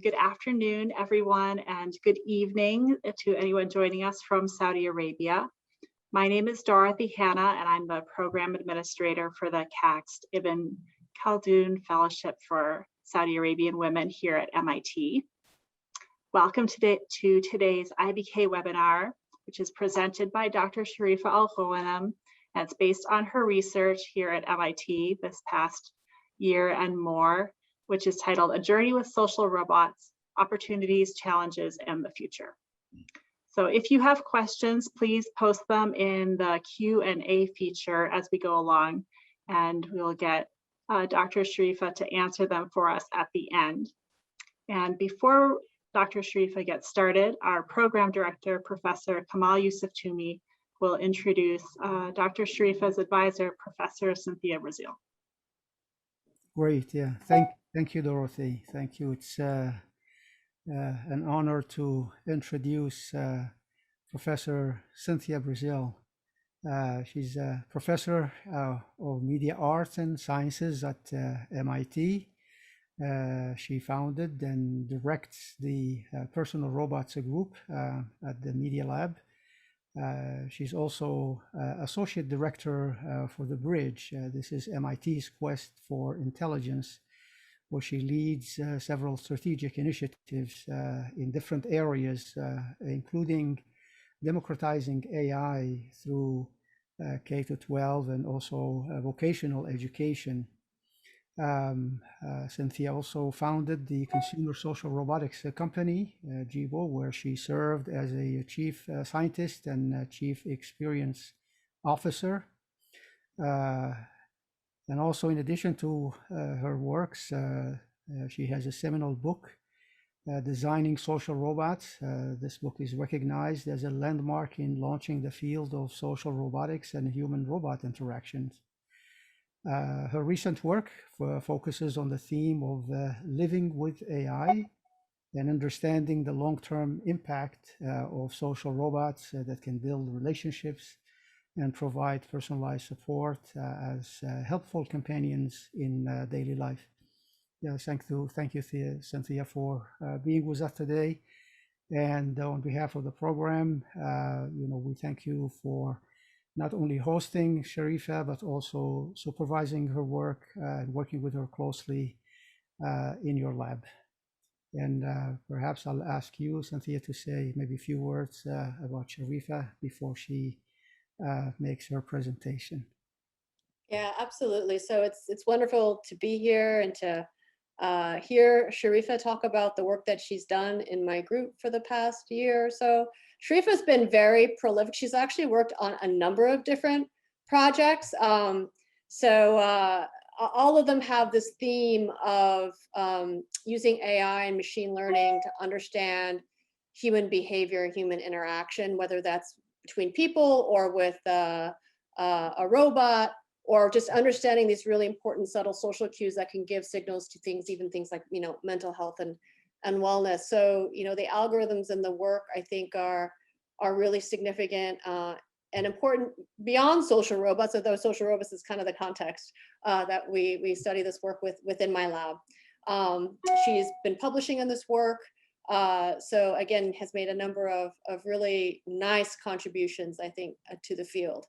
good afternoon, everyone, and good evening to anyone joining us from Saudi Arabia. My name is Dorothy Hanna, and I'm the Program Administrator for the Caxt Ibn Khaldun Fellowship for Saudi Arabian Women here at MIT. Welcome to today's IBK webinar, which is presented by Dr. Sharifa Alghowinem, and it's based on her research here at MIT this past year and more, which is titled A Journey with Social Robots, Opportunities, Challenges, and the Future. So if you have questions, please post them in the Q&A feature as we go along, and we'll get Dr. Sharifa to answer them for us at the end. And before Dr. Sharifa gets started, our program director, Professor Kamal Yusuf Toumi, will introduce Dr. Sharifa's advisor, Professor Cynthia Breazeal. Great, yeah. Thank you, Dorothy. Thank you. It's an honor to introduce Professor Cynthia Breazeal. She's a professor of media arts and sciences at MIT. She founded and directs the Personal Robots group at the Media Lab. She's also Associate Director for the Bridge. This is MIT's quest for intelligence, where she leads several strategic initiatives in different areas, including democratizing AI through K-12 and also vocational education. Cynthia also founded the consumer social robotics company, Gebo, where she served as a chief scientist and chief experience officer. And also, in addition to her works, she has a seminal book, Designing Social Robots. This book is recognized as a landmark in launching the field of social robotics and human-robot interactions. Her recent work focuses on the theme of living with AI and understanding the long-term impact of social robots that can build relationships and provide personalized support as helpful companions in daily life. Yeah, thank you, Cynthia, for being with us today. And on behalf of the program, we thank you for not only hosting Sharifa, but also supervising her work and working with her closely in your lab. And perhaps I'll ask you, Cynthia, to say maybe a few words about Sharifa before she makes her presentation. Yeah, absolutely. So it's wonderful to be here and to hear Sharifa talk about the work that she's done in my group for the past year or so. Sharifa's been very prolific. She's actually worked on a number of different projects. All of them have this theme of using AI and machine learning to understand human behavior and human interaction, whether that's between people or with a robot, or just understanding these really important subtle social cues that can give signals to things, even things like, mental health and wellness. So, the algorithms and the work, I think, are really significant and important beyond social robots, although social robots is kind of the context that we study this work within my lab. She's been publishing in this work. So again, has made a number of really nice contributions, I think, to the field.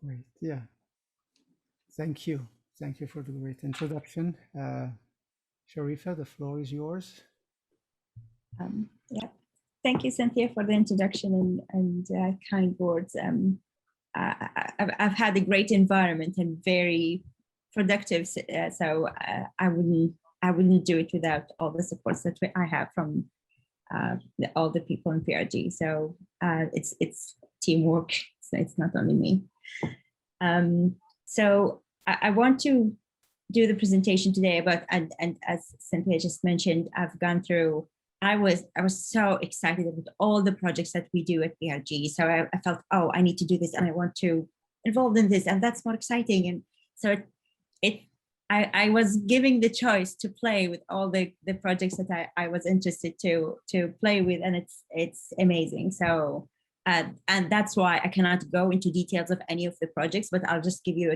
Great, yeah. Thank you. Thank you for the great introduction. Sharifa, the floor is yours. Yeah, thank you, Cynthia, for the introduction and kind words. I've had a great environment and very productive, so I wouldn't do it without all the supports that I have from all the people in PRG. So it's teamwork. So it's not only me. So I want to do the presentation today about, and as Cynthia just mentioned, I've gone through, I was so excited about all the projects that we do at PRG. So I felt, oh, I need to do this and I want to involve in this, and that's more exciting. And so I was giving the choice to play with all the projects that I was interested to play with, and it's amazing. So and that's why I cannot go into details of any of the projects, but I'll just give you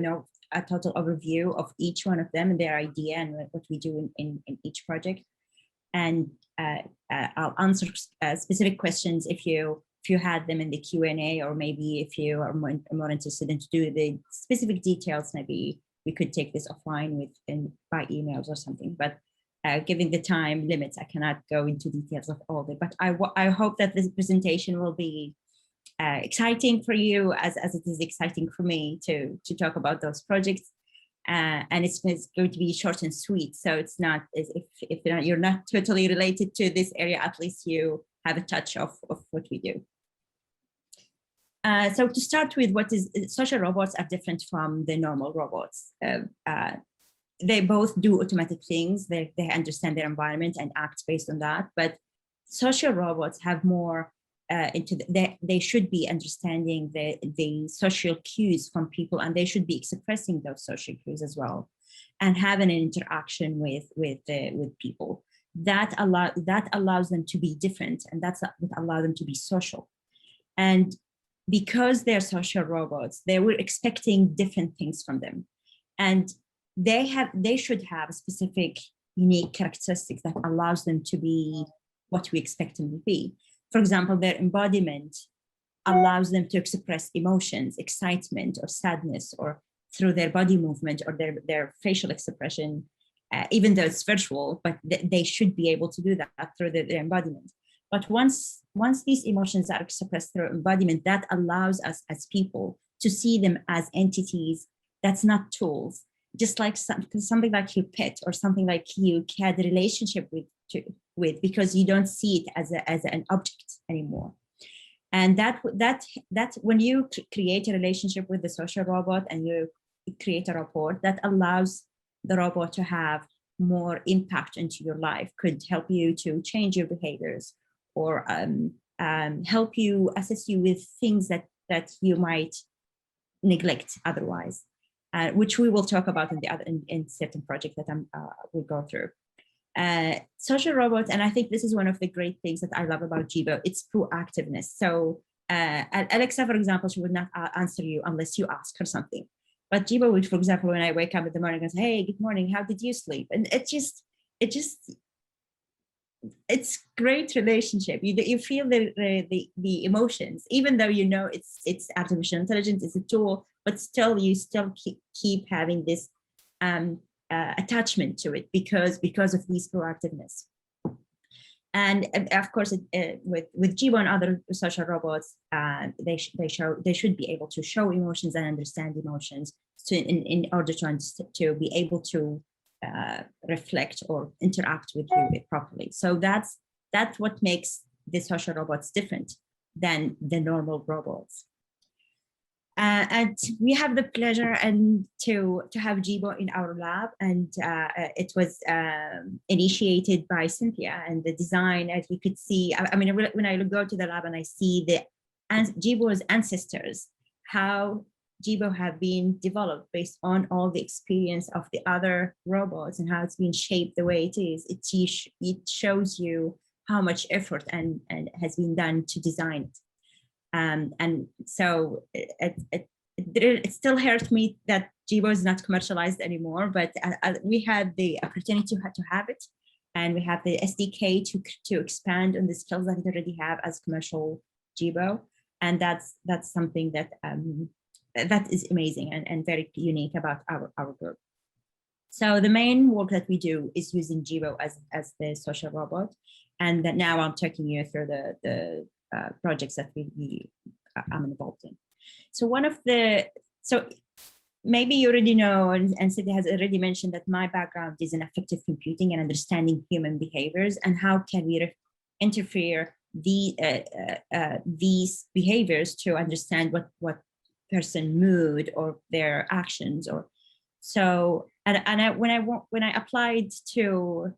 a total overview of each one of them and their idea and what we do in each project. And I'll answer specific questions if you had them in the Q&A, or maybe if you are more interested in to do the specific details, maybe we could take this offline by emails or something. But given the time limits, I cannot go into details of all of it. But I hope that this presentation will be exciting for you as it is exciting for me to talk about those projects. And it's going to be short and sweet. So it's not, if you're not totally related to this area, at least you have a touch of what we do. So to start with, social robots are different from the normal robots. They both do automatic things. They understand their environment and act based on that. But social robots have more they should be understanding the social cues from people, and they should be expressing those social cues as well, and having an interaction with people. That allows them to be different, and that's what allows them to be social. And because they're social robots, they were expecting different things from them, and they should have specific unique characteristics that allows them to be what we expect them to be. For example, their embodiment allows them to express emotions, excitement or sadness, or through their body movement or their facial expression, even though it's virtual, but they should be able to do that through their embodiment. But once these emotions are expressed through embodiment, that allows us as people to see them as entities that's not tools, just like something like your pet or something like you had a relationship with, because you don't see it as an object anymore. And that when you create a relationship with the social robot and you create a rapport, that allows the robot to have more impact into your life, could help you to change your behaviors, or help you, assist you with things that you might neglect otherwise, which we will talk about in certain projects that we'll go through. Social robots, and I think this is one of the great things that I love about Gebo, it's proactiveness. So Alexa, for example, she would not answer you unless you ask her something. But Gebo would, for example, when I wake up in the morning and say, hey, good morning, how did you sleep? And it's great relationship. You feel the emotions, even though you know it's artificial intelligence, it's a tool, but still you keep having this attachment to it because of these proactiveness. And of course, with Gebo and other social robots, they should be able to show emotions and understand emotions in order to be able to reflect or interact with you properly. So that's what makes the social robots different than the normal robots. And we have the pleasure to have Gebo in our lab, and it was initiated by Cynthia, and the design, as we could see, I mean, when I go to the lab and I see Gebo's ancestors, how Gebo have been developed based on all the experience of the other robots and how it's been shaped the way it is, it shows you how much effort and has been done to design it. And so it still hurts me that Gebo is not commercialized anymore, but we had the opportunity to have it, and we have the SDK to expand on the skills that it already have as commercial Gebo, and that's something that is amazing and very unique about our group. So the main work that we do is using Gebo as the social robot, and that now I'm taking you through the projects that I'm involved in. So maybe you already know, and Cynthia has already mentioned that my background is in affective computing and understanding human behaviors, and how can we interfere these behaviors to understand what person mood or their actions or so. And when I applied to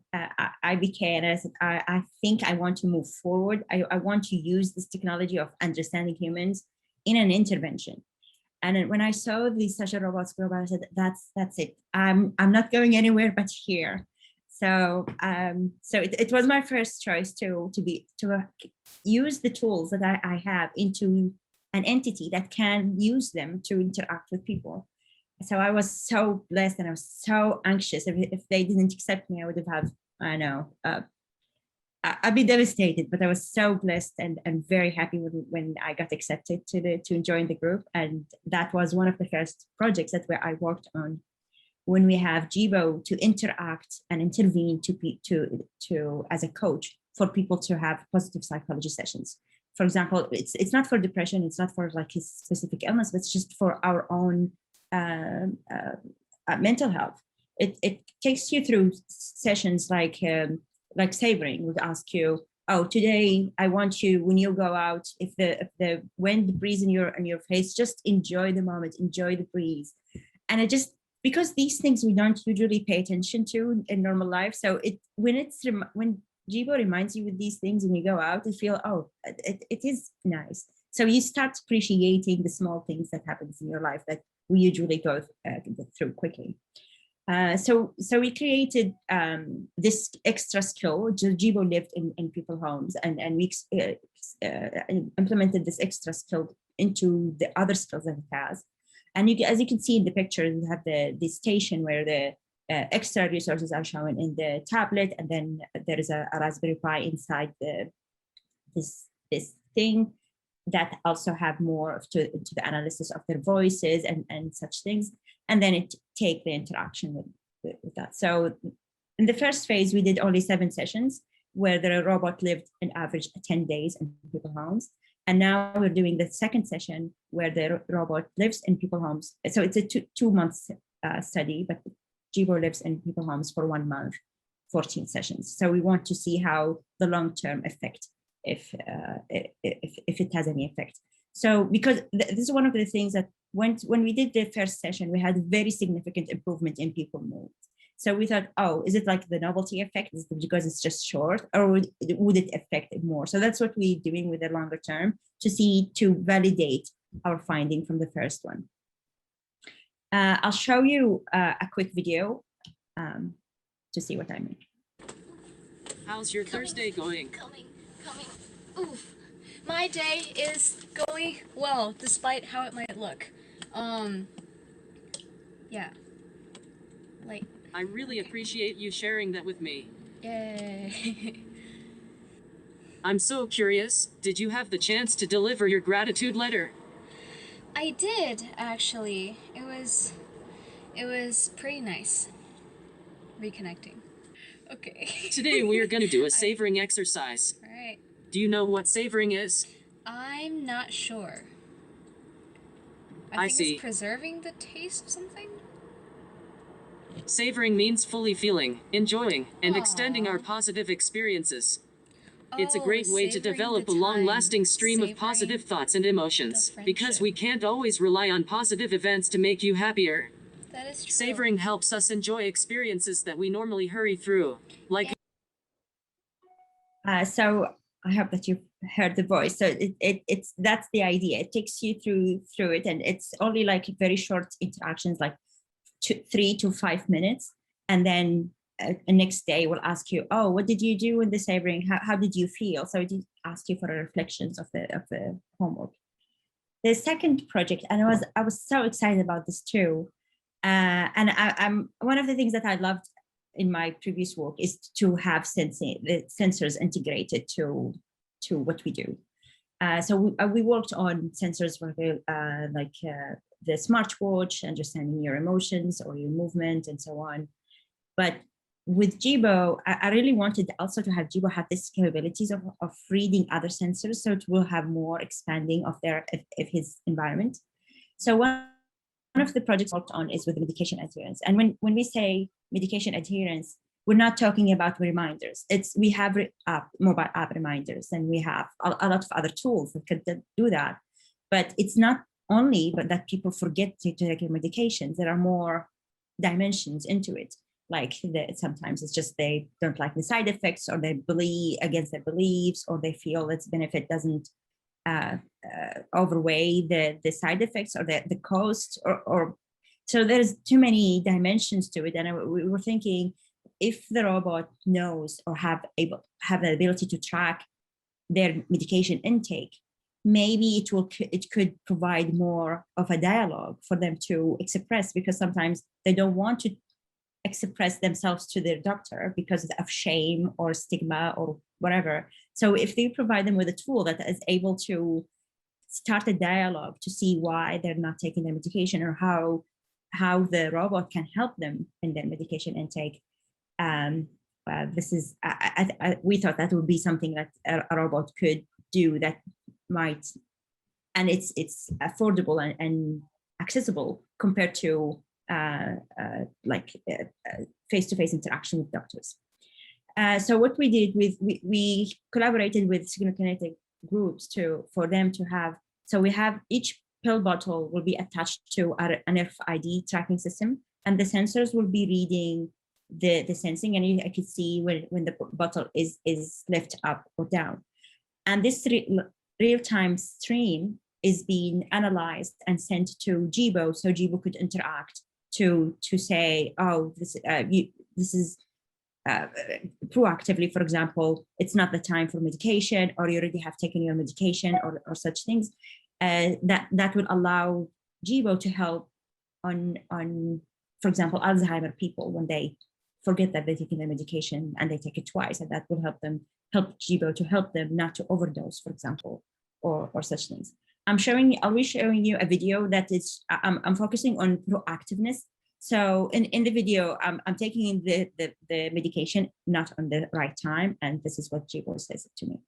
IBK, and I said, I think I want to move forward. I want to use this technology of understanding humans in an intervention. And when I saw these social robots grow by, I said, that's it. I'm not going anywhere but here. So it was my first choice to use the tools that I have into an entity that can use them to interact with people. So I was so blessed, and I was so anxious. If they didn't accept me, I would have, I know, I'd be devastated, but I was so blessed and very happy when I got accepted to join the group. And that was one of the first projects that I worked on, when we have Gebo to interact and intervene to as a coach for people to have positive psychology sessions. For example, it's not for depression, it's not for like a specific illness, but it's just for our own mental health. It takes you through sessions like savoring. Would ask you, oh, today I want you, when you go out, if the wind breeze in your face, just enjoy the moment, enjoy the breeze. And it just, because these things we don't usually pay attention to in normal life. So when Gebo reminds you with these things and you go out, you feel, oh, it is nice. So you start appreciating the small things that happens in your life that we usually go through quickly. So we created this extra skill. Gebo lived in people homes, and we implemented this extra skill into the other skills that it has. And as you can see in the picture, you have the station where the extra resources are shown in the tablet, and then there is a Raspberry Pi inside this thing that also have more to the analysis of their voices and such things. And then it take the interaction with that. So in the first phase, we did only 7 sessions where the robot lived an average 10 days in people homes. And now we're doing the second session where the robot lives in people homes. So it's a 2-month study, but Gebo lives in people homes for 1 month, 14 sessions. So we want to see how the long-term effect, if it has any effect. So because this is one of the things that when we did the first session, we had very significant improvement in people mood. So we thought, oh, is it like the novelty effect? Is it because it's just short, or would it affect it more? So that's what we're doing with the longer term to validate our finding from the first one. I'll show you a quick video to see what I mean. How's your Thursday going? Coming. Oof. My day is going well, despite how it might look. Yeah. Like, I really appreciate you sharing that with me. yay. I'm so curious, did you have the chance to deliver your gratitude letter? I did, actually. It was pretty nice. Reconnecting. Okay. Today we are going to do a savoring exercise. Alright. Do you know what savoring is? I'm not sure. I think see. it's preserving the taste of something? Savoring means fully feeling, enjoying, and extending Aw. our positive experiences. It's a great way to savoring develop the a long-lasting time. stream of Savoring positive thoughts and emotions, the because we friendship. can't always rely on positive events to make you happier. That is true. Savoring helps us enjoy experiences that we normally hurry through, like So I hope that you've heard the voice. So it's that's the idea. It takes you through it, and it's only like very short interactions, like 3 to 5 minutes, and then the next day we'll ask you, oh, what did you do in the savoring? How did you feel? So it ask you for reflections of the homework. The second project, and I was so excited about this too, and I'm one of the things that I loved in my previous work is to have the sensors integrated to what we do. So we worked on sensors for the smartwatch, understanding your emotions or your movement and so on. But with Gebo, I really wanted also to have Gebo have these capabilities of reading other sensors, so it will have more expanding of his environment. So one of the projects I worked on is with medication adherence. And when we say medication adherence, we're not talking about reminders. We have mobile app reminders, and we have a lot of other tools that could do that. But it's not only that people forget to take their medications. There are more dimensions into it. Like sometimes it's just they don't like the side effects, or they believe against their beliefs, or they feel its benefit doesn't overweigh the side effects or the cost, or so there's too many dimensions to it. And we were thinking, if the robot knows or have the ability to track their medication intake, maybe it could provide more of a dialogue for them to express, because sometimes they don't want to express themselves to their doctor because of shame or stigma or whatever. So if they provide them with a tool that is able to start a dialogue to see why they're not taking their medication, or how the robot can help them in their medication intake, this is we thought that would be something that a robot could do that might, and it's affordable and accessible compared to face-to-face interaction with doctors. So what we did we collaborated with kinetic groups for them to have. So we have each pill bottle will be attached to an RFID tracking system, and the sensors will be reading the sensing, and I can see when the bottle is lifted up or down. And this real-time stream is being analyzed and sent to Gebo, so Gebo could interact to say, oh, this is proactively, for example, it's not the time for medication, or you already have taken your medication, or such things. That would allow Gebo to help on, for example, Alzheimer people when they forget that they're taking their medication and they take it twice, and that will help Gebo to help them not to overdose, for example, or such things. I'll be showing you a video that is, I'm focusing on proactiveness. So in the video, I'm taking the medication not on the right time, and this is what Gebo says to me.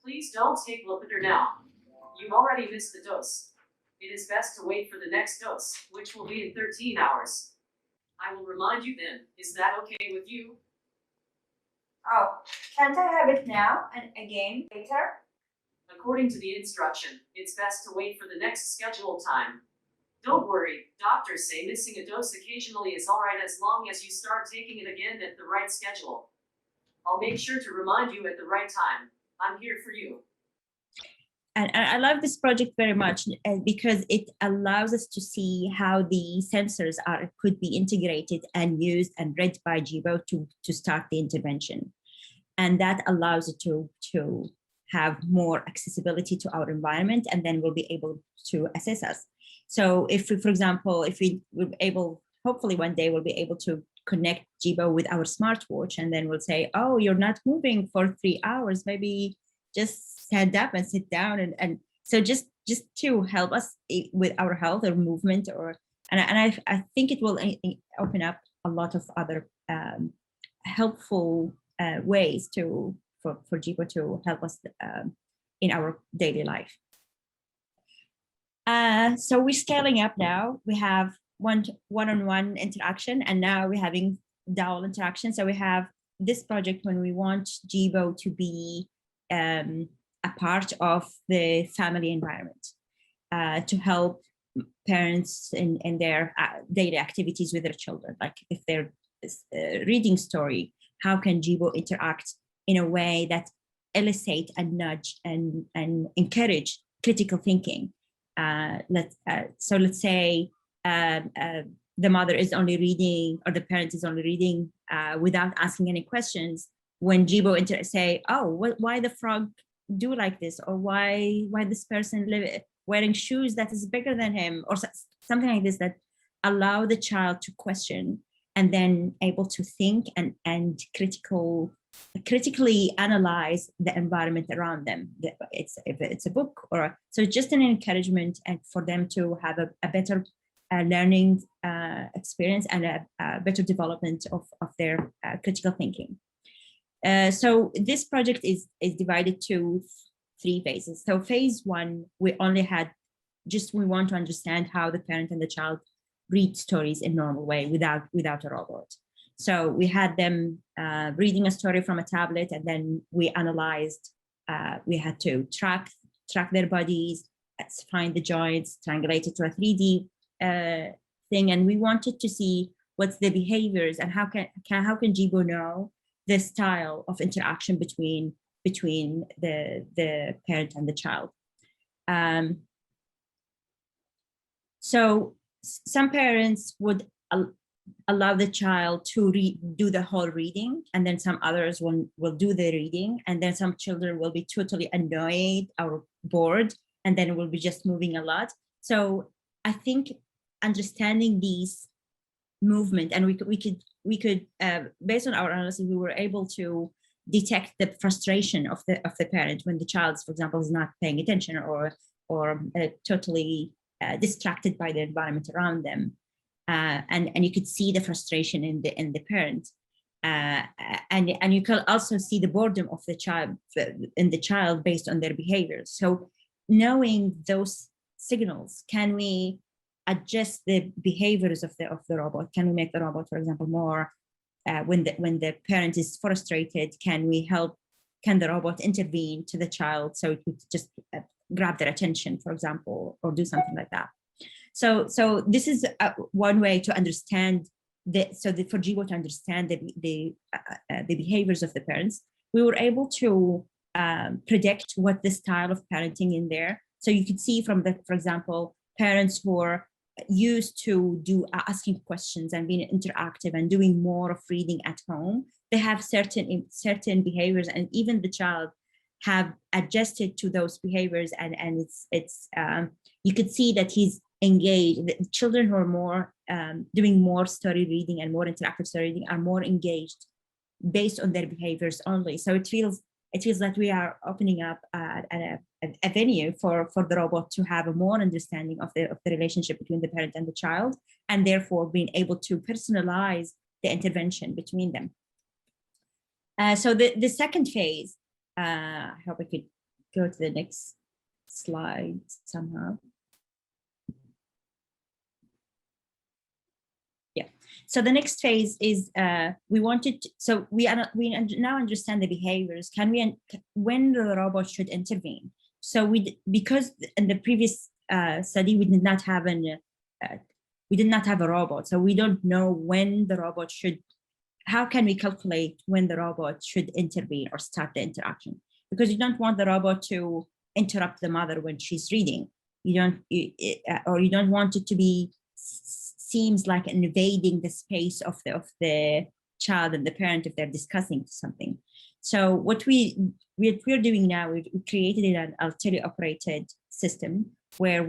Please don't take Lipitor now. You've already missed the dose. It is best to wait for the next dose, which will be in 13 hours. I will remind you then. Is that okay with you? Oh, can't I have it now and again later? According to the instruction, it's best to wait for the next scheduled time. Don't worry, doctors say missing a dose occasionally is alright as long as you start taking it again at the right schedule. I'll make sure to remind you at the right time. I'm here for you. And I love this project very much because it allows us to see how the sensors could be integrated and used and read by Gebo to start the intervention. And that allows it to have more accessibility to our environment, and then we'll be able to assess us. So if we, for example, if we were able, hopefully one day we'll be able to connect Gebo with our smartwatch, and then we'll say, oh, you're not moving for 3 hours, maybe just stand up and sit down, and so just to help us with our health or movement, and I think it will open up a lot of other helpful ways for Gebo to help us in our daily life. So we're scaling up now. We have one-on-one interaction, and now we're having DAO interaction. So we have this project when we want Gebo to be a part of the family environment, to help parents in their daily activities with their children. Like if they're reading story, how can Gebo interact in a way that elicit and nudge and encourage critical thinking? So let's say the mother is only reading, or the parent is only reading without asking any questions. When Gebo say, oh, why the frog do like this, or why this person wearing shoes that is bigger than him, or something like this, that allow the child to question and then able to think and critically analyze the environment around them. If it's a book, or so just an encouragement and for them to have a better learning experience and a better development of their critical thinking. So this project is divided to 3 phases. So phase 1, we only had we want to understand how the parent and the child read stories in normal way without a robot. So we had them reading a story from a tablet, and then we analyzed. We had to track their bodies, find the joints, triangulate it to a 3D thing, and we wanted to see what's the behaviors and how can Gebo know the style of interaction between the parent and the child. So some parents would allow the child to do the whole reading, and then some others will do the reading, and then some children will be totally annoyed or bored, and then will be just moving a lot. So I think understanding these movement, and we could based on our analysis, we were able to detect the frustration of the parent when the child, for example, is not paying attention or totally distracted by the environment around them, and you could see the frustration in the parent, and you can also see the boredom of the child in the child based on their behaviors. So knowing those signals, can we adjust the behaviors of the robot? Can we make the robot, for example, more when the parent is frustrated? Can the robot intervene to the child so it would just grab their attention, for example, or do something like that? So this is one way to understand for Gebo to understand the behaviors of the parents. We were able to predict what the style of parenting in there. So you could see from for example, parents who are used to asking questions and being interactive and doing more of reading at home, they have certain behaviors, and even the child have adjusted to those behaviors, and it's you could see that he's engaged. The children who are more doing more story reading and more interactive story reading are more engaged based on their behaviors only. So it feels like we are opening up a venue for the robot to have a more understanding of the relationship between the parent and the child, and therefore being able to personalize the intervention between them. So the second phase, I hope I could go to the next slide somehow. Yeah. So the next phase is we now understand the behaviors. When the robot should intervene? So because in the previous study we did not have a robot, so we don't know when the robot should. How can we calculate when the robot should intervene or start the interaction? Because you don't want the robot to interrupt the mother when she's reading. You don't want it to be seems like invading the space of the child and the parent if they're discussing something. So what we're doing now, we created an teleoperated system where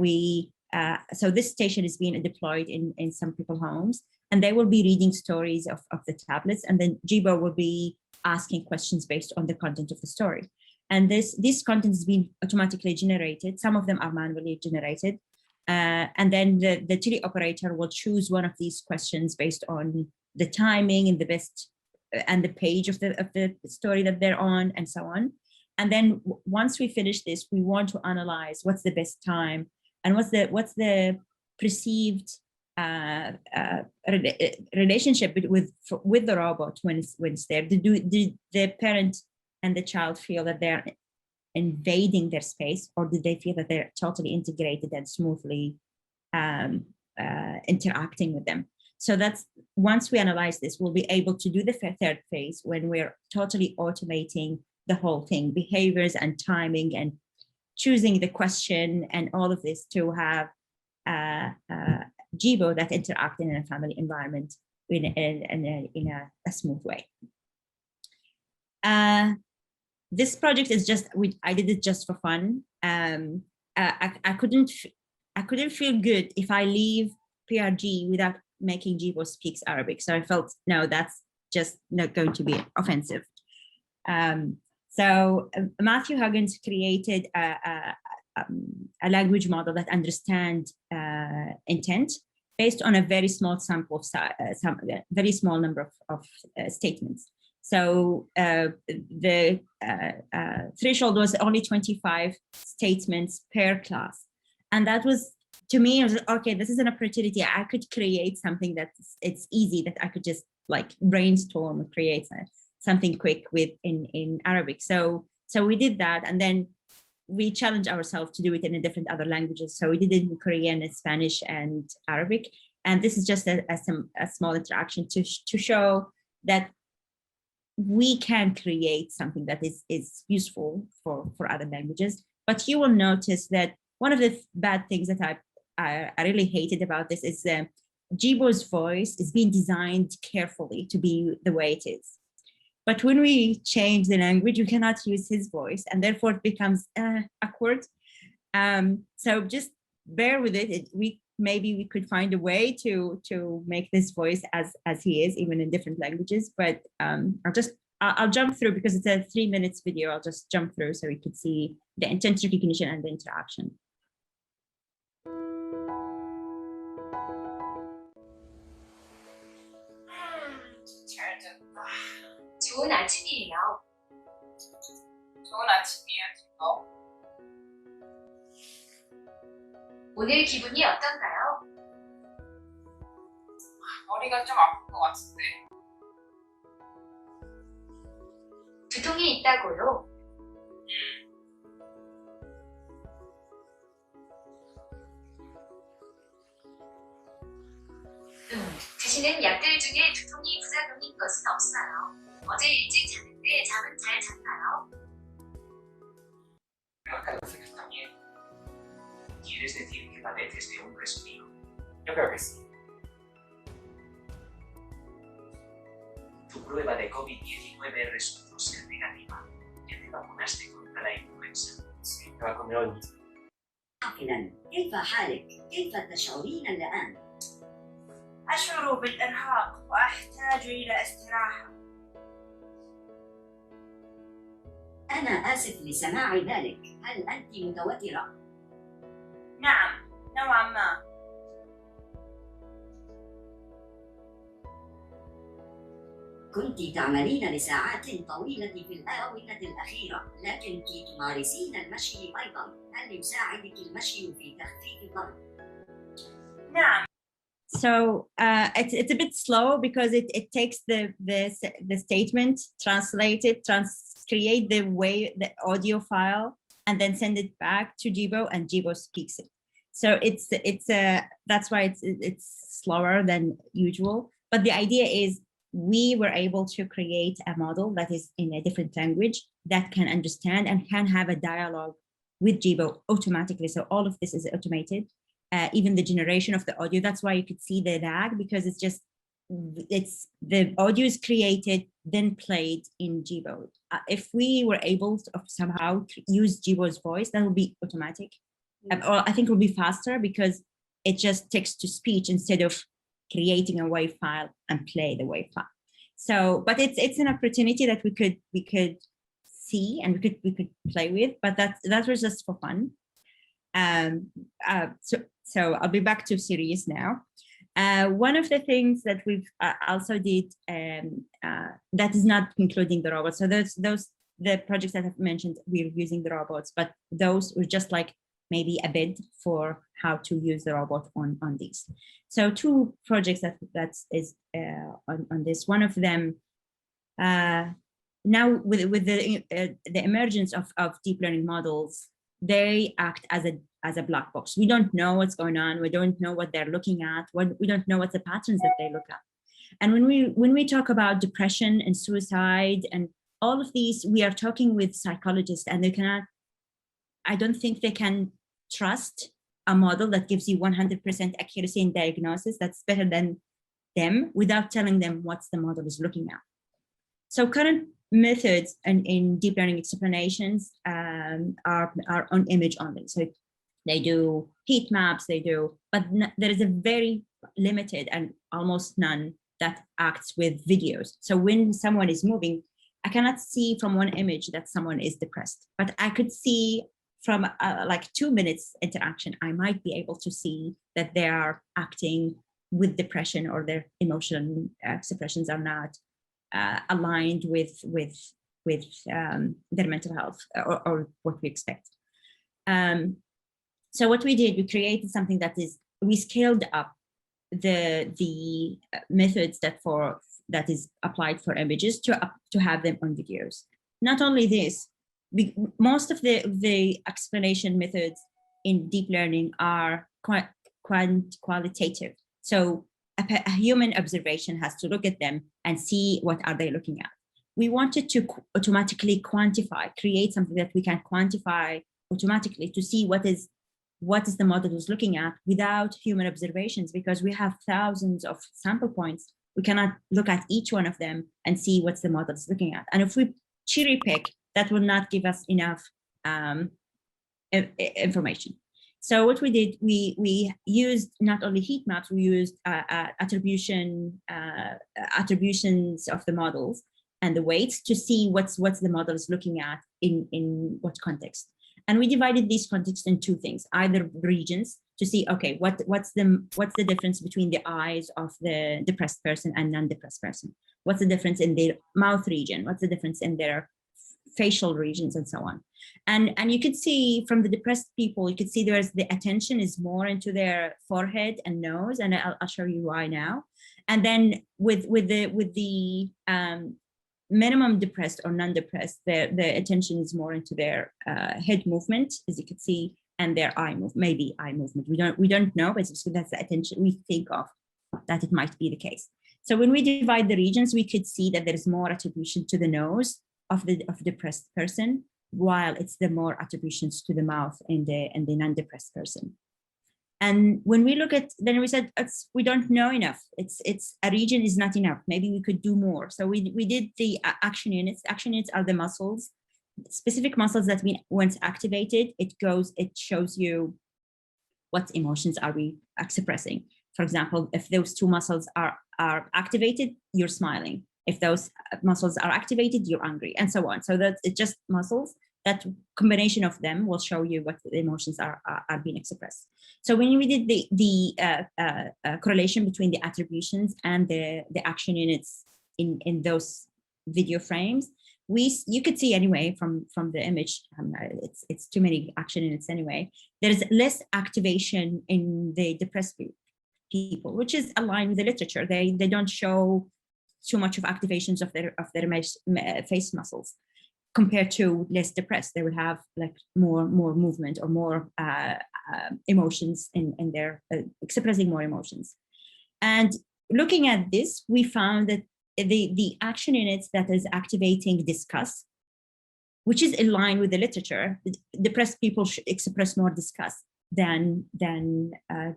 so this station is being deployed in some people's homes, and they will be reading stories of the tablets, and then Gebo will be asking questions based on the content of the story. And this content is being automatically generated. Some of them are manually generated. And then the teleoperator will choose one of these questions based on the timing and the page of the story that they're on, and so on. And then once we finish this, we want to analyze what's the best time and what's the perceived relationship with the robot when it's there. Did the parent and the child feel that they're invading their space, or did they feel that they're totally integrated and smoothly interacting with them? So that's, once we analyze this, we'll be able to do the third phase when we're totally automating the whole thing, behaviors and timing and choosing the question and all of this to have Gebo that interact in a family environment in a smooth way. This project is just, I did it just for fun. I couldn't feel good if I leave PRG without making Gebo speaks Arabic. So I felt, no, that's just not going to be offensive. So Matthew Huggins created a language model that understands intent based on a very small sample of very small number of statements. So the threshold was only 25 statements per class. And that was, to me, I was like, okay, this is an opportunity. I could create something it's easy, that I could just like brainstorm and create something quick in Arabic. So we did that, and then we challenged ourselves to do it in different other languages. So we did it in Korean, Spanish, and Arabic. And this is just a small interaction to show that we can create something that is useful for other languages. But you will notice that one of the bad things that I really hated about this is Gebo's voice is being designed carefully to be the way it is. But when we change the language, we cannot use his voice, and therefore it becomes awkward. So just bear with it. Maybe we could find a way to make this voice as he is, even in different languages. But I'll jump through because it's a 3 minutes video. I'll just jump through so we could see the intent recognition and the interaction. 좋은 아침이에요. 좋은 아침이에요, 지금. 오늘 기분이 어떤가요? 머리가 좀 아픈 것 같은데. 두통이 있다고요? 드시는 약들 중에 두통이 부작용인 것은 없어요. 어제 일찍 잤는데 잠은 잘 잤나요? Creo que está bien. ¿Quieres decir que padeces de un resfrío? Yo creo que sí. Tu prueba de COVID-19 resultó ser negativa. Ya te vacunaste contra la influenza. Sí, me vacuné hoy mismo. حسناً، كيف حالك؟ كيف تشعرين الآن؟ أشعر بالإرهاق وأحتاج إلى استراحة. أنا آسف لسماع ذلك. هل أنت متوترة؟ نعم، نوعا ما. كنت تعملين لساعات طويلة في الآونة الأخيرة، لكنك تمارسين المشي أيضاً. هل يساعدك المشي في تخفيف الضغط؟ نعم. So it's a bit slow because it takes the statement, translate it, create the audio file, and then send it back to Gebo, and Gebo speaks it. So that's why it's slower than usual. But the idea is we were able to create a model that is in a different language that can understand and can have a dialogue with Gebo automatically. So all of this is automated. Even the generation of the audio, that's why you could see the lag, because it's the audio is created, then played in Gebo. If we were able to somehow use Gebo's voice, that would be automatic. Or I think it would be faster because it just text to speech instead of creating a WAV file and play the WAV file. So, but it's an opportunity that we could see and we could play with, but that was just for fun. So I'll be back to serious now. One of the things that we've also did that is not including the robots. So the projects that I've mentioned, we're using the robots, but those were just like maybe a bid for how to use the robot on these. So two projects that is on this. One of them now with the emergence of deep learning models, they act as a black box. We don't know what's going on. We don't know what they're looking at. We don't know what the patterns that they look at. And when we talk about depression and suicide and all of these, we are talking with psychologists, and I don't think they can trust a model that gives you 100% accuracy in diagnosis that's better than them without telling them what the model is looking at. So current methods in deep learning explanations are on image only. So they do heat maps, but there is a very limited and almost none that acts with videos. So when someone is moving, I cannot see from one image that someone is depressed, but I could see from like 2 minutes interaction, I might be able to see that they are acting with depression or their emotional expressions are not aligned with their mental health or what we expect. So what we did, we created something we scaled up the methods that is applied for images to have them on videos. Not only this, most of the explanation methods in deep learning are quite qualitative. So a human observation has to look at them and see what are they looking at. We wanted to automatically quantify, create something that we can quantify automatically to see what is what is the model is looking at without human observations, because we have thousands of sample points. We cannot look at each one of them and see what's the model is looking at. And if we cherry pick, that will not give us enough information. So what we did, we used not only heat maps, we used attributions of the models and the weights to see what's the model is looking at in what context. And we divided these contexts in two things: either regions to see, okay, what's the difference between the eyes of the depressed person and non-depressed person? What's the difference in their mouth region? What's the difference in their facial regions, and so on? And you could see from the depressed people, you could see there's the attention is more into their forehead and nose, and I'll show you why now. And then with the minimum depressed or non-depressed, the attention is more into their head movement, as you could see, and their eye movement, maybe eye movement. We don't know, but that's the attention we think of that it might be the case. So when we divide the regions, we could see that there is more attribution to the nose of the depressed person, while it's the more attributions to the mouth in the non-depressed person. And when we look at, then we said, we don't know enough. It's a region is not enough. Maybe we could do more. So we did the action units. Action units are the muscles, specific muscles that once activated, it shows you what emotions are we expressing. For example, if those two muscles are activated, you're smiling. If those muscles are activated, you're angry, and so on. So that it's just muscles. That combination of them will show you what the emotions are being expressed. So when we did the correlation between the attributions and the action units in those video frames, you could see anyway from the image, it's too many action units anyway. There is less activation in the depressed people, which is aligned with the literature. They don't show too much of activations of their face muscles compared to less depressed. They would have like more movement or more emotions in their expressing more emotions. And looking at this, we found that the action units that is activating disgust, which is in line with the literature, depressed people should express more disgust than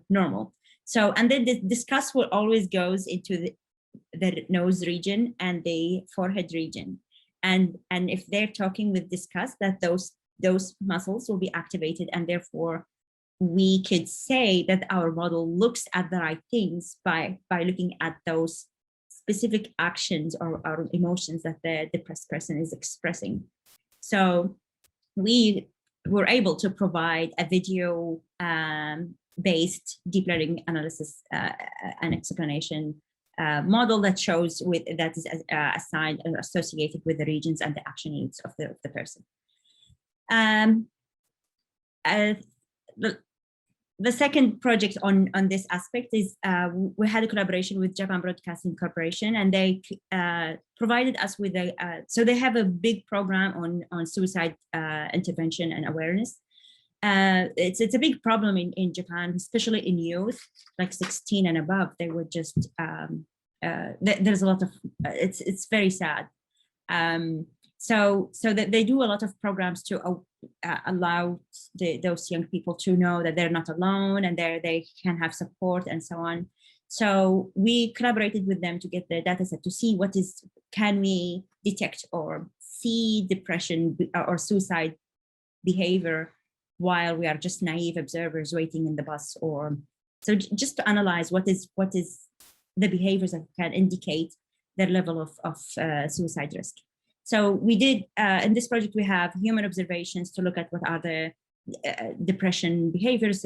normal. So, and then the disgust will always goes into the nose region and the forehead region. And if they're talking with disgust, that those muscles will be activated, and therefore we could say that our model looks at the right things by looking at those specific actions or emotions that the depressed person is expressing. So we were able to provide a video based deep learning analysis and explanation model that shows that is assigned and associated with the regions and the action units of the person. The second project on this aspect is we had a collaboration with Japan Broadcasting Corporation, and they provided us with so they have a big program on suicide intervention and awareness. It's a big problem in Japan, especially in youth, like 16 and above. They would just there's a lot of it's very sad. So that they do a lot of programs to allow those young people to know that they're not alone and they can have support and so on. So we collaborated with them to get the data set to see can we detect or see depression or suicide behavior while we are just naive observers waiting in the bus, or so just to analyze what is the behaviors that can indicate their level of suicide risk. So we did, in this project, we have human observations to look at what are the depression behaviors,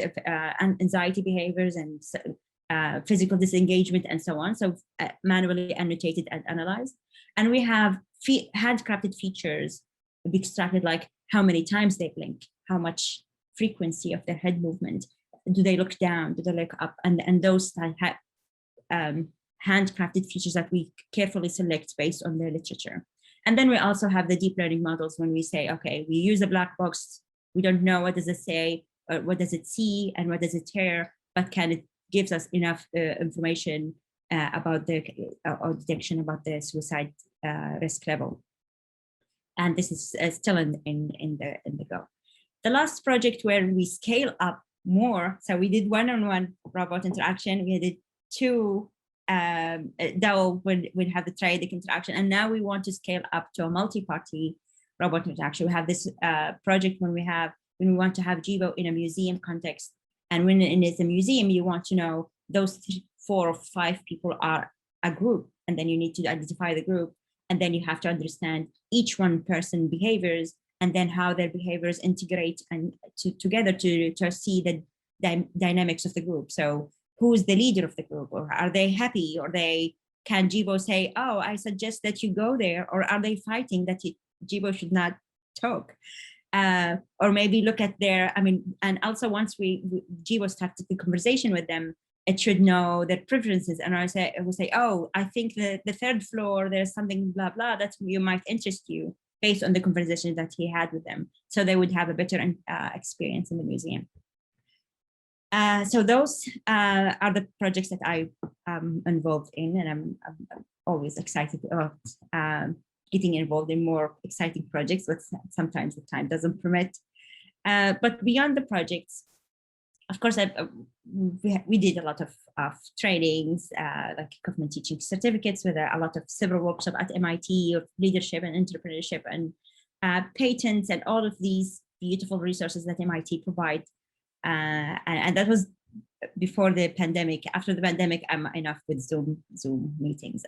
anxiety behaviors, and physical disengagement, and so on. So manually annotated and analyzed. And we have handcrafted features extracted, like how many times they blink, how much frequency of their head movement, do they look down, do they look up, and those handcrafted features that we carefully select based on the literature. And then we also have the deep learning models when we say, okay, we use a black box, we don't know what does it say, or what does it see, and what does it hear, but can it gives us enough information about the or detection about the suicide risk level. And this is still in the go. The last project where we scale up more. So we did one-on-one robot interaction. We did two Devo would have the triadic interaction, and now we want to scale up to a multi-party robot interaction. We have this project when we want to have Gebo in a museum context, and when it is a museum, you want to know those 4 or 5 people are a group, and then you need to identify the group, and then you have to understand each one person behaviors, and then how their behaviors integrate and together to see the dynamics of the group. So who's the leader of the group, or are they happy, or can Gebo say, oh, I suggest that you go there, or are they fighting that Gebo should not talk? Or maybe look at and also once Gebo started the conversation with them, it should know their preferences. And I will say, oh, I think the 3rd floor, there's something blah, blah, that you might interest you based on the conversation that he had with them. So they would have a better experience in the museum. So those are the projects that I'm involved in, and I'm always excited about getting involved in more exciting projects, but sometimes the time doesn't permit. But beyond the projects, of course, we did a lot of trainings, like government teaching certificates, with a lot of several workshops at MIT of leadership and entrepreneurship and patents and all of these beautiful resources that MIT provide. And that was before the pandemic. After the pandemic, I'm enough with Zoom meetings.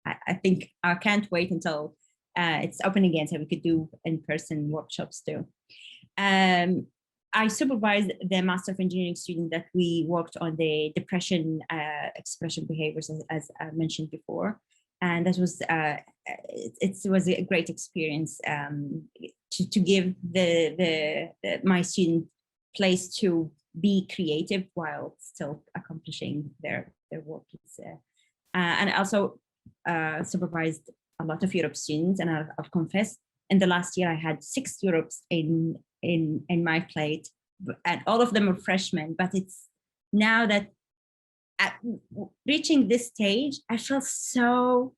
I think I can't wait until it's open again, so we could do in-person workshops too. I supervised the Master of Engineering student that we worked on the depression expression behaviors, as I mentioned before, and that was it was a great experience to give my student place to be creative while still accomplishing their work. And I also supervised a lot of Europe students, and I'll confess, in the last year I had 6 Europes in my plate, and all of them are freshmen. But it's now that reaching this stage, I feel so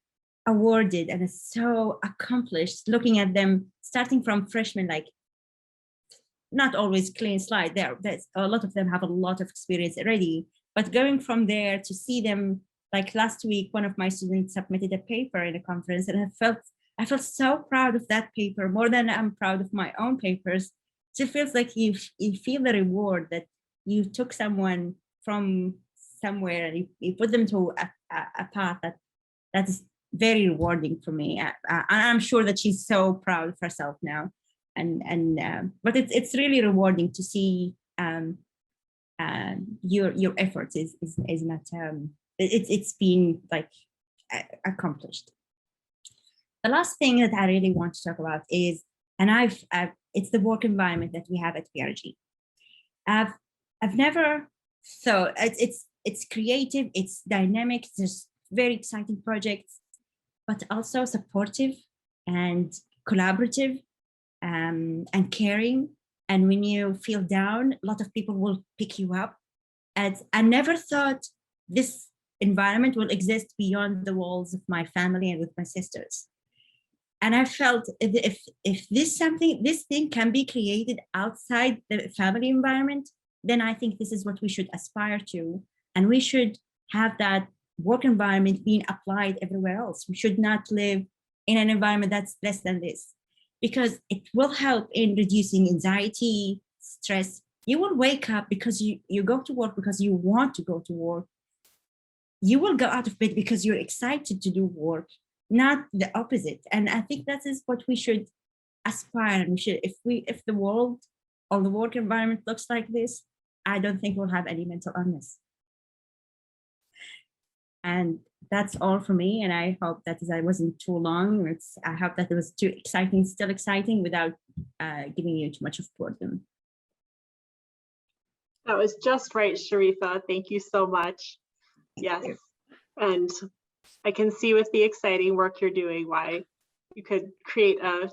awarded and so accomplished looking at them starting from freshmen, like not always clean slide. There's a lot of them have a lot of experience already, but going from there to see them, like last week, one of my students submitted a paper in a conference, and I felt so proud of that paper, more than I'm proud of my own papers. It feels like you feel the reward that you took someone from somewhere and you put them to a path that is very rewarding for me. And I'm sure that she's so proud of herself now. But it's really rewarding to see your efforts is not it's been like accomplished. The last thing that I really want to talk about is, and it's the work environment that we have at PRG. I've never thought it's creative, it's dynamic, there's very exciting projects, but also supportive and collaborative and caring. And when you feel down, a lot of people will pick you up. And I never thought this environment will exist beyond the walls of my family and with my sisters. And I felt if this thing can be created outside the family environment, then I think this is what we should aspire to. And we should have that work environment being applied everywhere else. We should not live in an environment that's less than this, because it will help in reducing anxiety, stress. You will wake up because you go to work because you want to go to work. You will go out of bed because you're excited to do work, not the opposite. And I think that is what we should aspire. And we should, if the world or the work environment looks like this, I don't think we'll have any mental illness. And that's all for me. And I hope that I wasn't too long. I hope that it was too exciting, still exciting, without giving you too much of boredom. That was just right, Sharifa. Thank you so much. Yes. And I can see with the exciting work you're doing why you could create a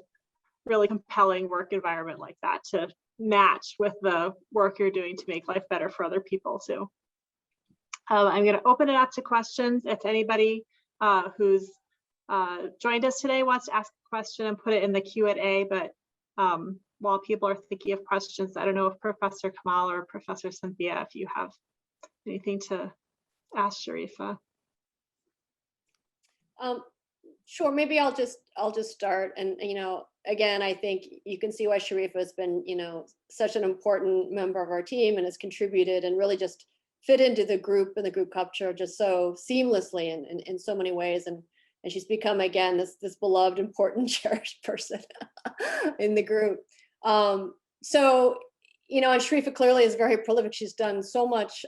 really compelling work environment like that to match with the work you're doing to make life better for other people too. I'm going to open it up to questions. If anybody who's joined us today wants to ask a question, and put it in the Q&A, but while people are thinking of questions, I don't know if Professor Kamal or Professor Cynthia, if you have anything to ask Sharifa. Sure, maybe I'll just start. And again, I think you can see why Sharifa has been such an important member of our team and has contributed and really just fit into the group and the group culture just so seamlessly in so many ways. And she's become, again, this beloved, important, cherished person in the group. So and Sharifa clearly is very prolific. She's done so much,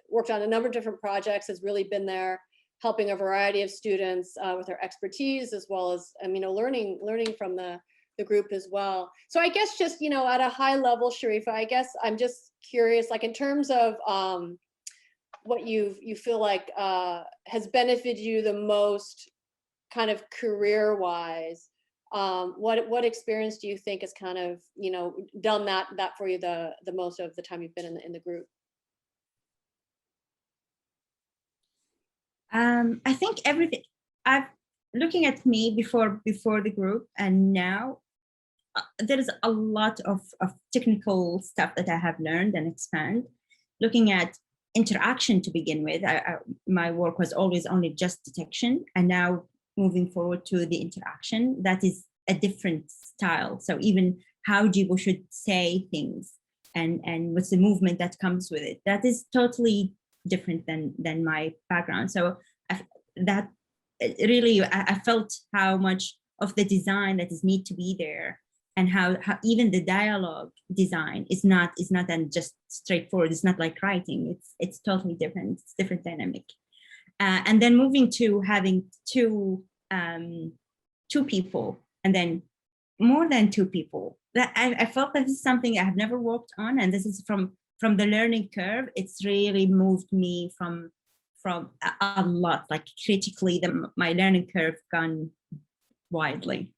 worked on a number of different projects, has really been there helping a variety of students with her expertise, as well as learning from the group as well. So I guess just at a high level, Sharifa, I guess I'm just curious, like in terms of what you feel like has benefited you the most, kind of career-wise. What experience do you think has kind of done that for you the most of the time you've been in the group? I think everything. Looking at me before the group and now, there is a lot of technical stuff that I have learned and expand. Looking at interaction to begin with, my work was always only just detection, and now moving forward to the interaction, that is a different style. So even how Gebo should say things and what's the movement that comes with it, that is totally different than my background. So that really, I felt how much of the design that is need to be there, and how even the dialogue design is not then just straightforward. It's not like writing. It's totally different. It's different dynamic. And then moving to having two people, and then more than two people. That I felt that this is something I have never worked on, and this is from the learning curve. It's really moved me from a lot, like critically, my learning curve gone widely.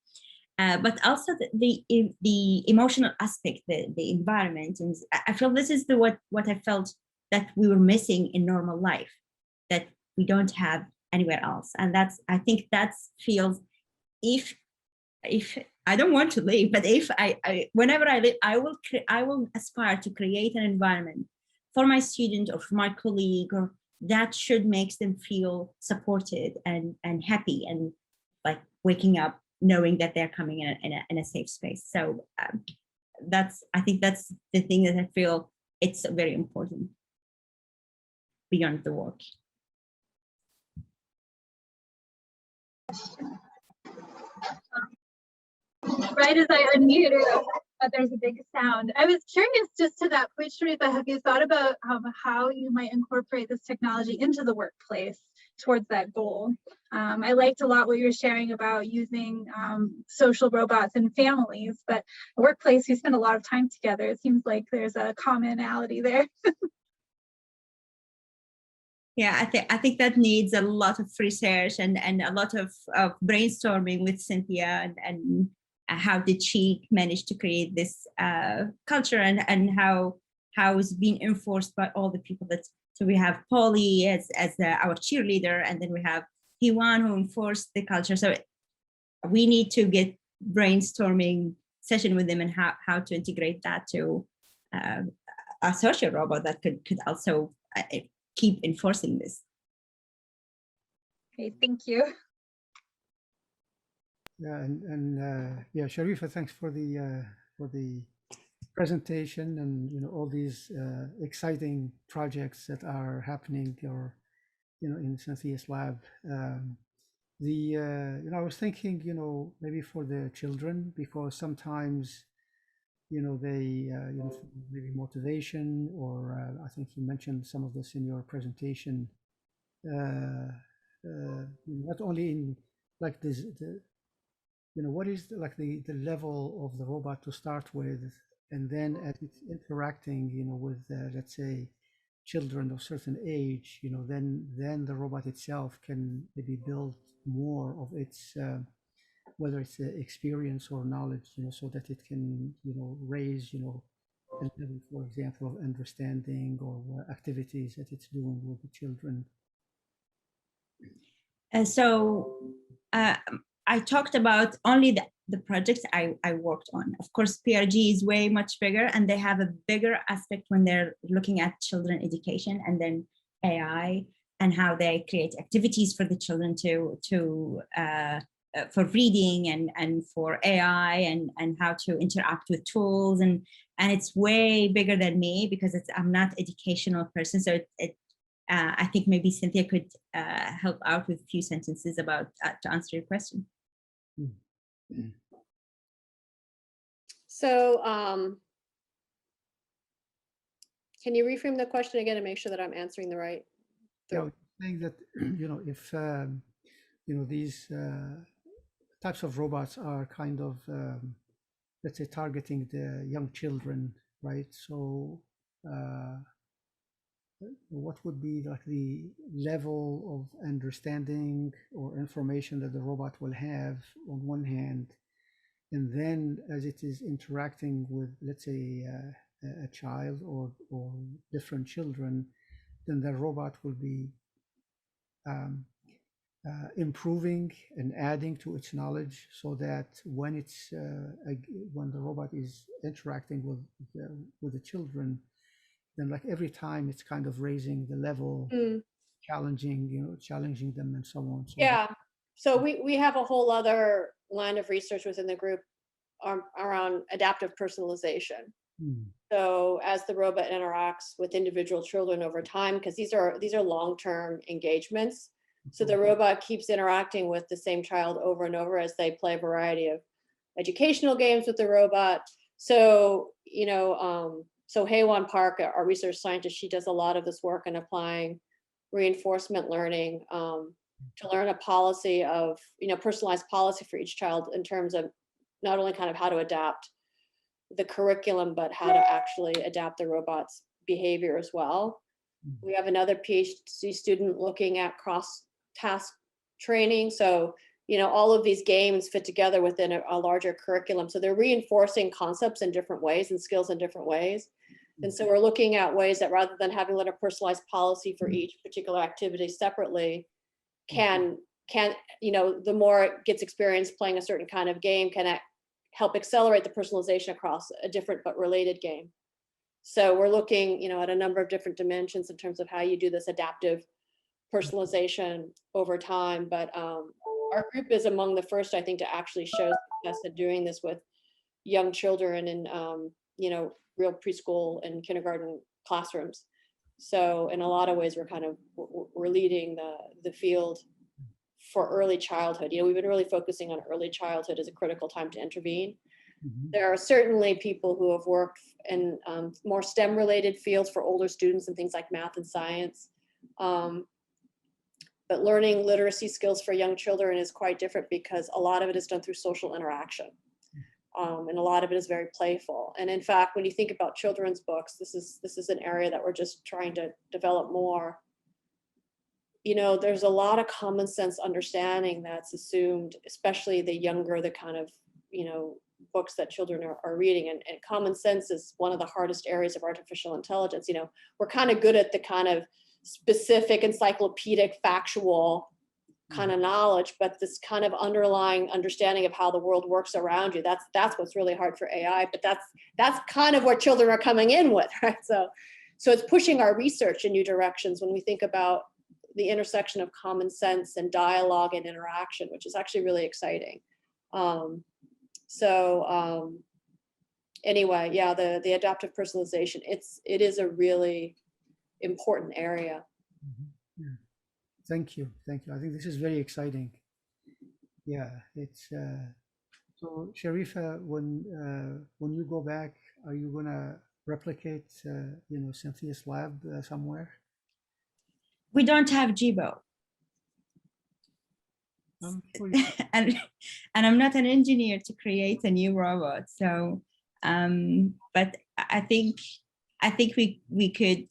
But also the emotional aspect, the environment, and I feel this is what I felt that we were missing in normal life, that we don't have anywhere else. And I think that feels, if I don't want to leave, but if whenever I leave, I will aspire to create an environment for my student or for my colleague, or that should make them feel supported and happy, and like waking up knowing that they're coming in a safe space. So I think that's the thing that I feel it's very important beyond the work. Right as I unmuted, there's a big sound. I was curious, just to that point, Sharifa, have you thought about how you might incorporate this technology into the workplace towards that goal? I liked a lot what you were sharing about using social robots in families, but the workplace, you spend a lot of time together. It seems like there's a commonality there. Yeah, I think that needs a lot of research and a lot of brainstorming with Cynthia, and how did she manage to create this culture, and how it's being enforced by all the people that. So we have Polly as our cheerleader, and then we have Hiwan who enforced the culture. So we need to get brainstorming session with them, and how to integrate that to a social robot that could also keep enforcing this. Okay, thank you. Yeah, and yeah, Sharifa, thanks for the presentation, and all these exciting projects that are happening, or in Cynthia's lab. I was thinking, maybe for the children, because sometimes they maybe motivation, or I think you mentioned some of this in your presentation, not only in like this, what is like the level of the robot to start with, and then as it's interacting with let's say children of certain age, then the robot itself can maybe build more of its whether it's experience or knowledge, so that it can raise a level, for example, of understanding or activities that it's doing with the children. And so I talked about only the projects I worked on. Of course, PRG is way much bigger, and they have a bigger aspect when they're looking at children education, and then AI and how they create activities for the children for reading and for AI and how to interact with tools, and it's way bigger than me because I'm not educational person. So I think maybe Cynthia could help out with a few sentences about to answer your question. So can you reframe the question again and make sure that I'm answering the right? Yeah, saying that if these types of robots are kind of let's say targeting the young children, right? So what would be like the level of understanding or information that the robot will have on one hand, and then as it is interacting with, let's say, a child or different children, then the robot will be improving and adding to its knowledge, so that when the robot is interacting with the children, then like every time it's kind of raising the level, challenging them and so on. So yeah. So we have a whole other line of research within the group around adaptive personalization. So as the robot interacts with individual children over time, because these are long-term engagements. So the robot keeps interacting with the same child over and over as they play a variety of educational games with the robot. So, so Heywan Park, our research scientist, she does a lot of this work in applying reinforcement learning to learn a policy of, personalized policy for each child in terms of not only kind of how to adapt the curriculum, but how to actually adapt the robot's behavior as well. We have another PhD student looking at cross-task training. So, all of these games fit together within a larger curriculum. So they're reinforcing concepts in different ways and skills in different ways. And so we're looking at ways that rather than having a personalized policy for each particular activity separately, can the more it gets experience playing a certain kind of game, can help accelerate the personalization across a different but related game. So we're looking, at a number of different dimensions in terms of how you do this adaptive personalization over time. But our group is among the first, I think, to actually show success at doing this with young children in, real preschool and kindergarten classrooms. So in a lot of ways, we're leading the field for early childhood. We've been really focusing on early childhood as a critical time to intervene. There are certainly people who have worked in more STEM related fields for older students and things like math and science. But learning literacy skills for young children is quite different because a lot of it is done through social interaction. And a lot of it is very playful. And in fact, when you think about children's books, this is an area that we're just trying to develop more. There's a lot of common sense understanding that's assumed, especially the younger, the kind of, books that children are reading. And common sense is one of the hardest areas of artificial intelligence. We're kind of good at the kind of specific, encyclopedic, factual kind of knowledge, but this kind of underlying understanding of how the world works around you, that's what's really hard for AI, but that's kind of what children are coming in with, right? So it's pushing our research in new directions when we think about the intersection of common sense and dialogue and interaction, which is actually really exciting. Anyway, yeah, the adaptive personalization, it is a really important area. Thank you. I think this is very exciting. Yeah, it's so Sharifa, when you go back, are you gonna replicate Cynthia's lab somewhere? We don't have Gebo. and I'm not an engineer to create a new robot. So, but I think we could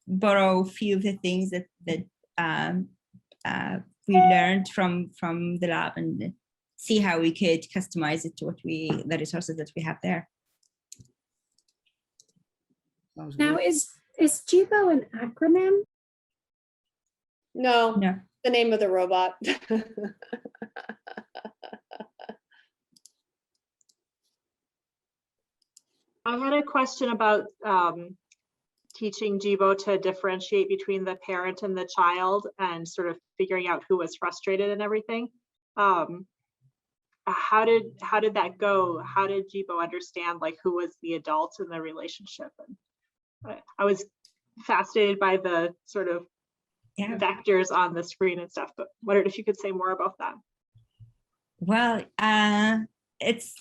borrow a few of the things that we learned from the lab and see how we could customize it to the resources that we have there. Now, is Gebo an acronym? No. The name of the robot. I had a question about teaching Gebo to differentiate between the parent and the child and sort of figuring out who was frustrated and everything. How did that go? How did Gebo understand like who was the adult in the relationship? And I was fascinated by the sort of vectors on the screen and stuff, but wondered if you could say more about that. Well, it's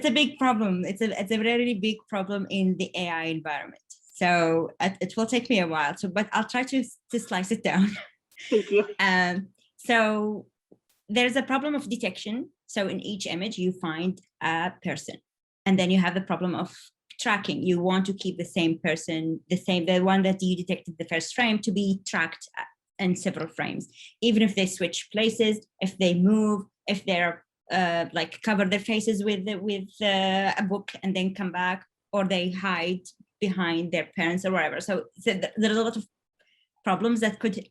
a big problem. It's a really big problem in the AI environment. So it will take me a while. But I'll try to slice it down. Thank you. So there's a problem of detection. So in each image, you find a person, and then you have the problem of tracking. You want to keep the same person, the one that you detected the first frame, to be tracked in several frames, even if they switch places, if they move, if they're like cover their faces with a book and then come back, or they hide behind their parents or whatever. So there's a lot of problems that could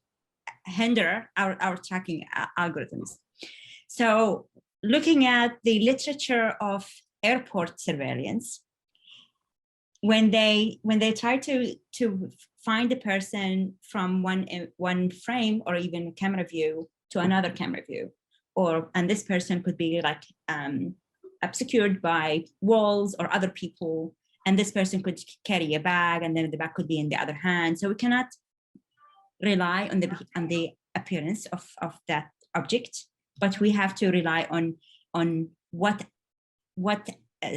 hinder our tracking algorithms. So looking at the literature of airport surveillance, when they try to find a person from one frame or even a camera view to another camera view, and this person could be like obscured by walls or other people, and this person could carry a bag, and then the bag could be in the other hand. So we cannot rely on the appearance of that object, but we have to rely on what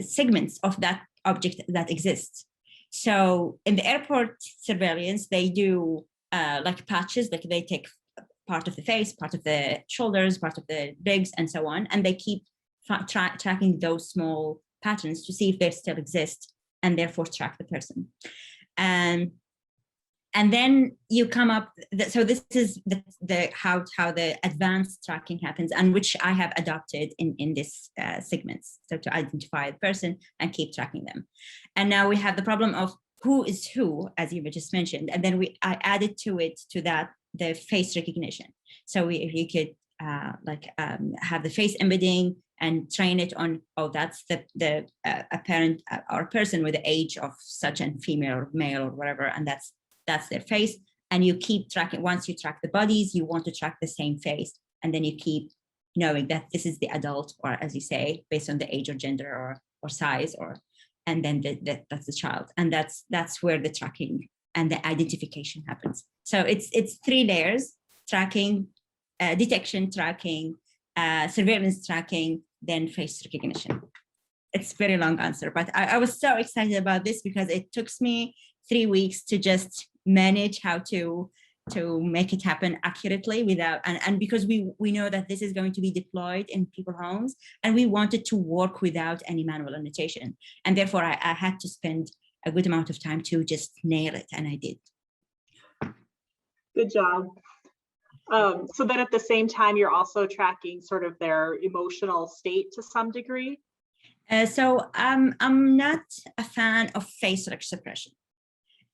segments of that object that exists. So in the airport surveillance, they do like patches, like they take part of the face, part of the shoulders, part of the legs, and so on, and they keep tracking those small patterns to see if they still exist, and therefore track the person. And then you come up, so this is how the advanced tracking happens, and which I have adopted in this segments. So to identify the person and keep tracking them. And now we have the problem of who is who, as you just mentioned. And then I added to that the face recognition. So if you could have the face embedding and train it on, oh, that's the apparent or person with the age of such and female or male or whatever, and that's their face. And you keep tracking. Once you track the bodies, you want to track the same face, and then you keep knowing that this is the adult, or as you say, based on the age or gender or size, and then that's the child, and that's where the tracking and the identification happens. So it's 3 layers: tracking, detection, tracking, surveillance tracking, then face recognition. It's a very long answer, but I was so excited about this because it took me 3 weeks to just manage how to make it happen accurately without, and because we know that this is going to be deployed in people's homes, and we wanted to work without any manual annotation. And therefore I had to spend a good amount of time to just nail it, and I did. Good job. So then at the same time, you're also tracking sort of their emotional state to some degree? So I'm not a fan of facial expression,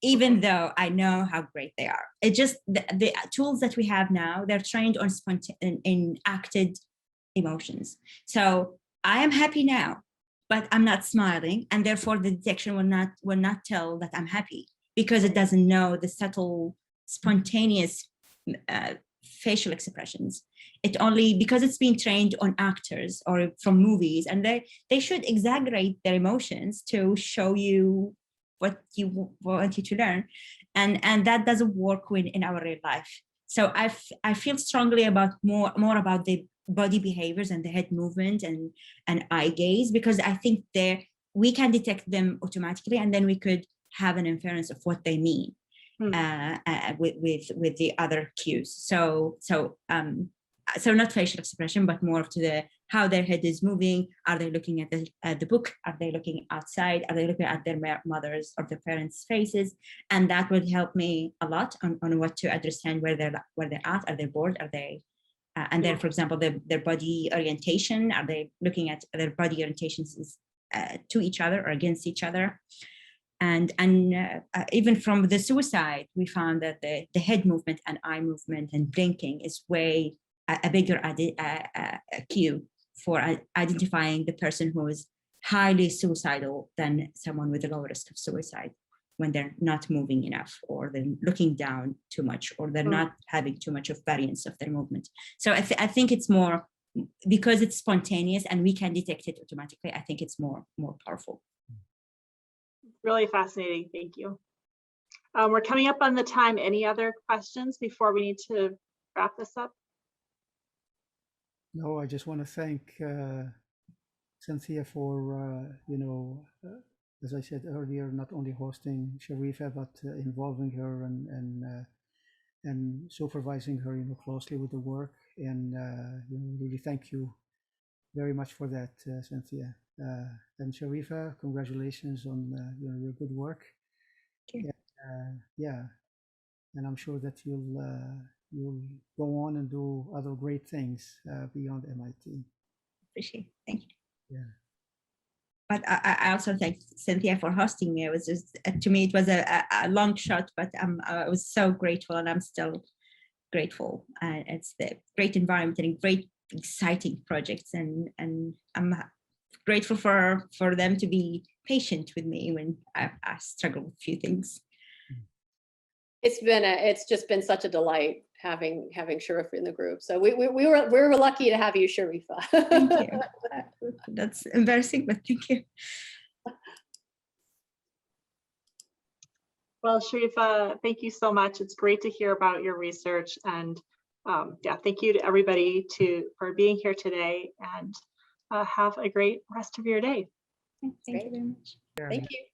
even though I know how great they are. It just, the tools that we have now, they're trained on in acted emotions. So I am happy now, but I'm not smiling, and therefore the detection will not tell that I'm happy, because it doesn't know the subtle, spontaneous facial expressions. It only, because it's being trained on actors or from movies, and they should exaggerate their emotions to show you what you want you to learn, and that doesn't work in our real life. So I feel strongly about more about the body behaviors and the head movement and eye gaze, because I think we can detect them automatically, and then we could have an inference of what they mean with the other cues. So not facial expression, but more to how their head is moving. Are they looking at the book? Are they looking outside? Are they looking at their mother's or their parents' faces? And that will help me a lot on what to understand where they're at. Are they bored? Are they and then, for example, their body orientation? Are they looking at their body orientations to each other or against each other? And even from the suicide, we found that the head movement and eye movement and blinking is way a bigger cue for identifying the person who is highly suicidal than someone with a low risk of suicide when they're not moving enough, or they're looking down too much, or they're not having too much of variance of their movement. So I think it's more, because it's spontaneous and we can detect it automatically, I think it's more powerful. Really fascinating. Thank you. We're coming up on the time. Any other questions before we need to wrap this up? No, I just want to thank Cynthia for, as I said earlier, not only hosting Sharifa, but involving her and supervising her, closely with the work. And really thank you very much for that, Cynthia. And Sharifa, congratulations on your good work. Yeah, and I'm sure that you'll go on and do other great things beyond MIT. Appreciate it. Thank you. Yeah. But I also thank Cynthia for hosting me. It was just, to me, it was a long shot, but I was so grateful, and I'm still grateful. It's the great environment and great, exciting projects, and I'm grateful for them to be patient with me when I struggle with a few things. It's just been such a delight having Sharifa in the group. So we were lucky to have you, Sharifa. Thank you. That's embarrassing, but thank you. Well, Sharifa, thank you so much. It's great to hear about your research, and yeah, thank you to everybody for being here today, and have a great rest of your day. Thank you very much. Thank you.